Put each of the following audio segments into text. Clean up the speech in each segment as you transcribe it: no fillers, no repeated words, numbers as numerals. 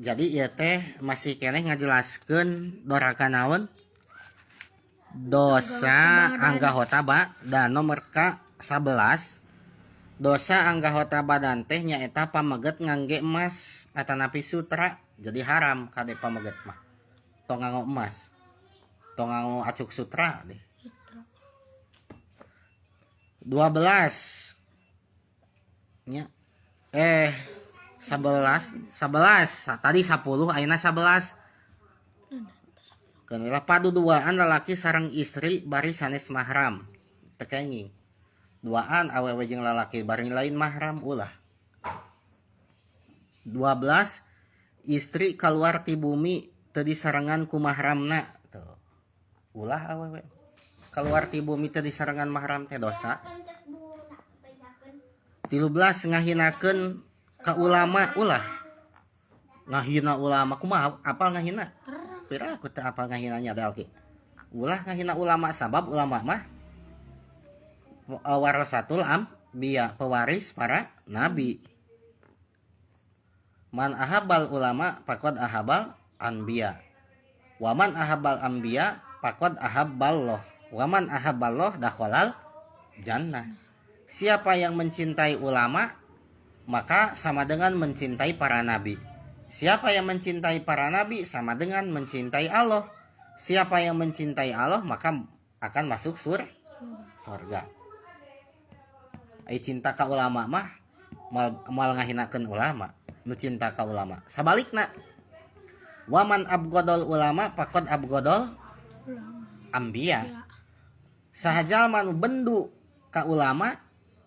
Jadi ieu teh masih keneh ngajelaskeun doraka naon? Dosa anggahota badan nomor ka-11. Dosa anggahota badan teh nyaeta pameget ngangge emas atanapi sutra. Jadi haram kade pameget mah. Tong nganggo emas. Tong nganggo acuk sutra deh. 12 nya 11 tadi 10 ayeuna 11 keun ulah paduduaan lalaki sareng istri bari sanes mahram teu kenging duaan awewe jeung lalaki bari lain mahram ulah 12 istri keluar ti bumi teu disarengan ku mahramna tuh ulah awewe keluar ti bumi teu disarengan mahram teh dosa. 13 ngahinakeun ka ulama ulah ngahina ulama kumaha apal ngahina pira aku teu apal ngahinanya da oke ulah ngahina ulama sabab ulama mah warasatul anbiya pewaris para nabi. Man ahabal ulama faqad ahabal anbiya wa man ahabal anbiya faqad ahabballah wa man ahabballah dakhalal jannah. Siapa yang mencintai ulama maka sama dengan mencintai para nabi. Siapa yang mencintai para nabi sama dengan mencintai Allah. Siapa yang mencintai Allah maka akan masuk surga. Ai cinta ka ulama mah mal ngahinakeun ulama, nu cinta ka ulama. Sabalikna waman abghadal ulama faqad abghadal anbiya. Sahaja manu bendu ka ulama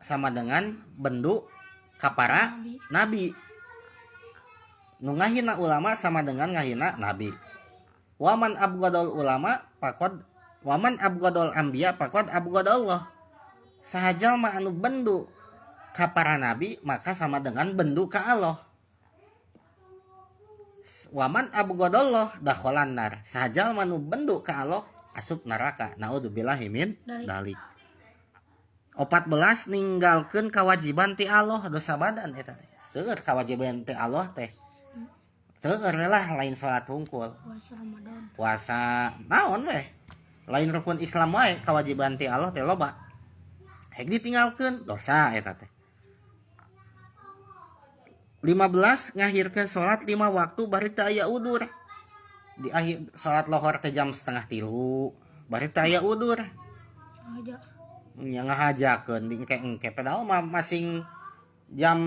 sama dengan bendu ka para nabi. Nu ngahina ulama sama dengan ngahina nabi. Waman abghadal ulama faqad waman abghadal anbiya faqad abghadallah. Sahaja anu bendu ka para nabi maka sama dengan bendu ka Allah. Waman abghadallah dakhalan nar. Sahaja anu bendu ka Allah asup neraka. Naudzubillahi min dzalik. 14 ninggalkeun kewajiban ti Allah dosa badan eta teh. Seueur kewajiban ti Allah teh. Seueur lah lain salat hungkul. Puasa naon we? Lain rukun Islam wae kewajiban ti Allah teh loba. Hek ditinggalkeun dosa eta teh. 15 ngahirkeun salat 5 waktu bari teu aya udur. Di akhir salat lohor teh jam 2:30 bari teu aya udur. Nya ngahajakeun di engke padahal mah masing jam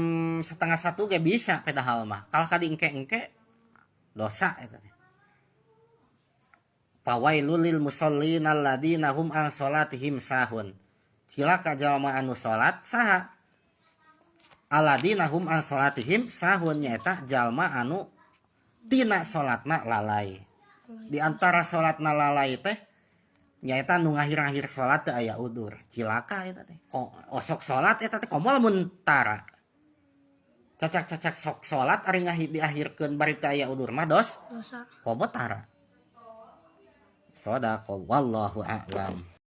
12:30 ge bisa padahal mah kalau ka di engke dosa eta teh. Fawailul lil musallin alladzina hum an salatihim sahun. Cilaka jalma anu salat saha? Alladzina hum an salatihim sahun nyaeta jalma anu tina salatna lalai. Di antara salatna lalai teh nyaeta nu ngahir-ngahir salat teu aya udur. Cilaka eta teh. Osok salat eta teh komo lamun tara. Cacak-cacak sok salat ari diakhirkeun bari teu aya udur mah dosa. Komo tara. Shadaqallahu a'lam.